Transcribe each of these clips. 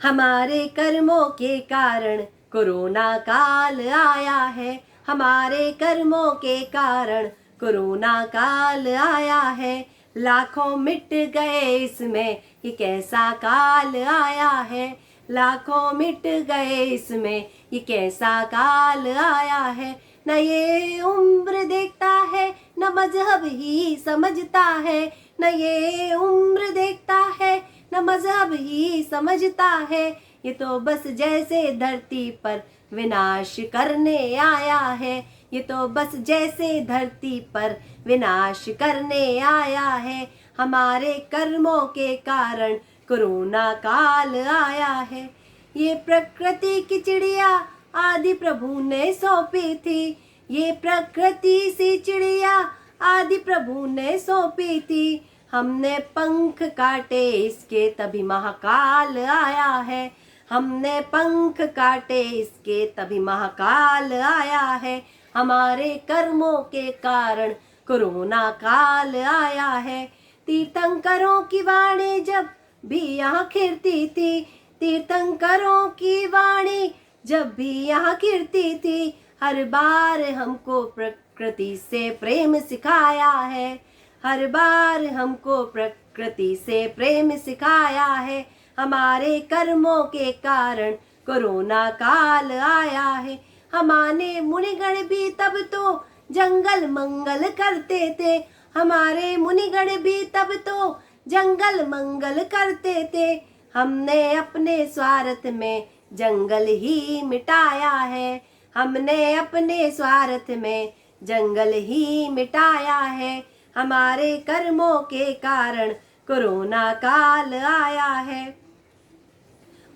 हमारे कर्मों के कारण कोरोना काल आया है, हमारे कर्मों के कारण कोरोना काल आया है। लाखों मिट गए इसमें, ये कैसा काल आया है। लाखों मिट गए इसमें, ये कैसा काल आया है। न ये उम्र देखता है, न मजहब ही समझता है। न ये उम्र देखता है, न मजहब ही समझता है। ये तो बस जैसे धरती पर विनाश करने आया है। ये तो बस जैसे धरती पर विनाश करने आया है। हमारे कर्मों के कारण कोरोना काल आया है। ये प्रकृति की चिड़िया आदि प्रभु ने सौंपी थी। ये प्रकृति सी चिड़िया आदि प्रभु ने सौंपी थी। हमने पंख काटे इसके तभी महाकाल आया है। हमने पंख काटे इसके तभी महाकाल आया है। हमारे कर्मों के कारण कोरोना काल आया है। तीर्थंकरों की वाणी जब भी यहाँ खिरती थी, तीर्थंकरों की वाणी जब भी यहाँ खिरती थी, हर बार हमको प्रकृति से प्रेम सिखाया है। हर बार हमको प्रकृति से प्रेम सिखाया है। हमारे कर्मों के कारण कोरोना काल आया है। हमारे मुनिगण भी तब तो जंगल मंगल करते थे। हमारे मुनिगण भी तब तो जंगल मंगल करते थे। हमने अपने स्वार्थ में जंगल ही मिटाया है। हमने अपने स्वार्थ में जंगल ही मिटाया है। हमारे कर्मों के कारण कोरोना काल आया है।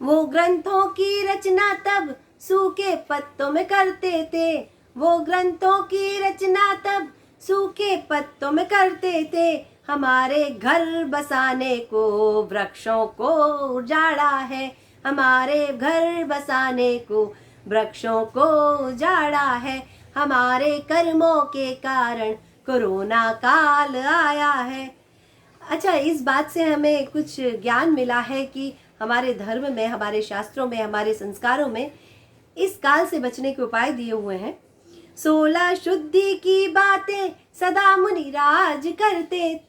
वो ग्रंथों की रचना तब सूखे पत्तों में करते थे। वो ग्रंथों की रचना तब सूखे पत्तों में करते थे। हमारे घर बसाने को वृक्षों को उजाड़ा है। हमारे घर बसाने को वृक्षों को उजाड़ा है। हमारे कर्मों के कारण कोरोना काल आया है। अच्छा, इस बात से हमें कुछ ज्ञान मिला है कि हमारे धर्म में, हमारे शास्त्रों में, हमारे संस्कारों में इस काल से बचने के उपाय दिए हुए हैं। 16 शुद्धि की बातें सदा मुनिराज करते।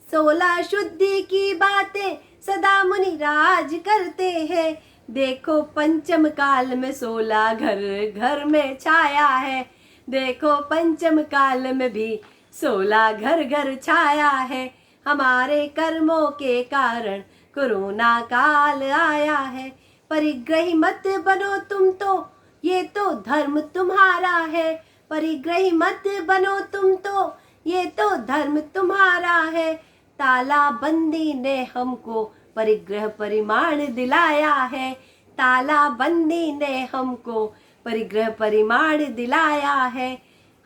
16 शुद्धि की बातें सदा मुनिराज करते हैं। देखो पंचम काल में 16 घर घर में छाया है। देखो पंचम काल में भी 16 घर घर छाया है। हमारे कर्मों के कारण कोरोना काल आया है। परिग्रही मत बनो तुम तो, ये तो धर्म तुम्हारा है। परिग्रही मत बनो तुम तो, ये तो धर्म तुम्हारा है। तालाबंदी ने हमको परिग्रह परिमाण दिलाया है। तालाबंदी ने हमको परिग्रह परिमाण दिलाया है।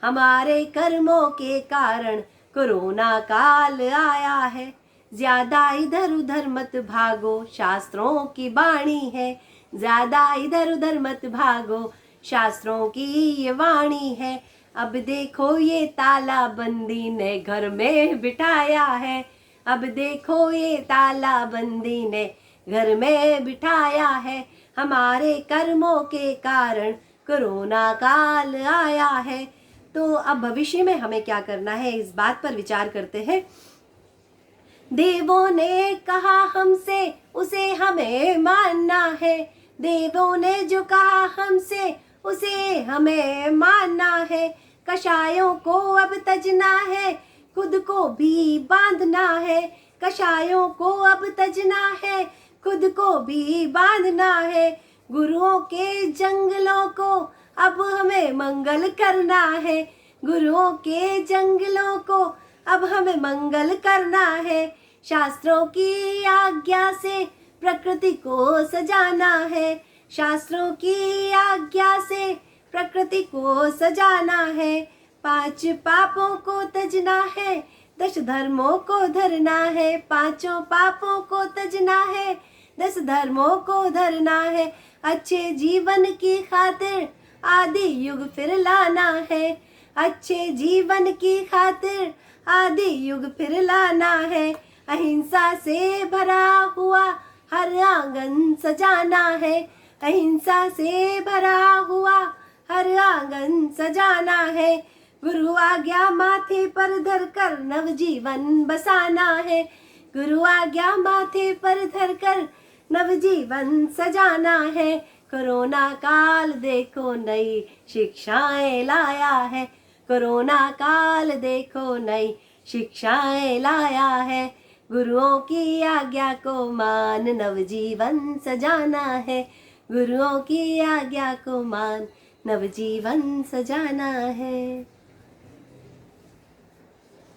हमारे कर्मों के कारण कोरोना काल आया है। ज्यादा इधर उधर मत भागो, शास्त्रों की वाणी है। ज्यादा इधर उधर मत भागो, शास्त्रों की ये वाणी है। अब देखो ये तालाबंदी ने घर में बिठाया है। अब देखो ये तालाबंदी ने घर में बिठाया है। हमारे कर्मों के कारण कोरोना काल आया है। तो अब भविष्य में हमें क्या करना है, इस बात पर विचार करते हैं। देवों ने कहा हमसे उसे हमें मानना है। देवों ने जो कहा हमसे उसे हमें मानना है। कषायों को अब तजना है, खुद को भी बांधना है। कषायों को अब तजना है, खुद को भी बांधना है। गुरुओं के जंगलों को अब हमें मंगल करना है। गुरुओं के जंगलों को अब हमें मंगल करना है। शास्त्रों की आज्ञा से प्रकृति को सजाना है। शास्त्रों की आज्ञा से प्रकृति को सजाना है। 5 पापों को तजना है, 10 धर्मों को धरना है। 5 पापों को तजना है, 10 धर्मों को धरना है। अच्छे जीवन की खातिर आदि युग फिर लाना है। अच्छे जीवन की खातिर आदि युग फिर लाना है। अहिंसा से भरा हुआ हर हर आंगन सजाना है, अहिंसा से भरा हुआ हर आंगन सजाना है। गुरु आज्ञा माथे पर धर कर नवजीवन बसाना है, गुरु आज्ञा माथे पर धर कर नवजीवन सजाना है। कोरोना काल देखो नई शिक्षाएं लाया है, कोरोना काल देखो नई शिक्षाएं लाया है। गुरुओं की आज्ञा को मान नवजीवन सजाना है, गुरुओं की आज्ञा को मान नवजीवन सजाना है।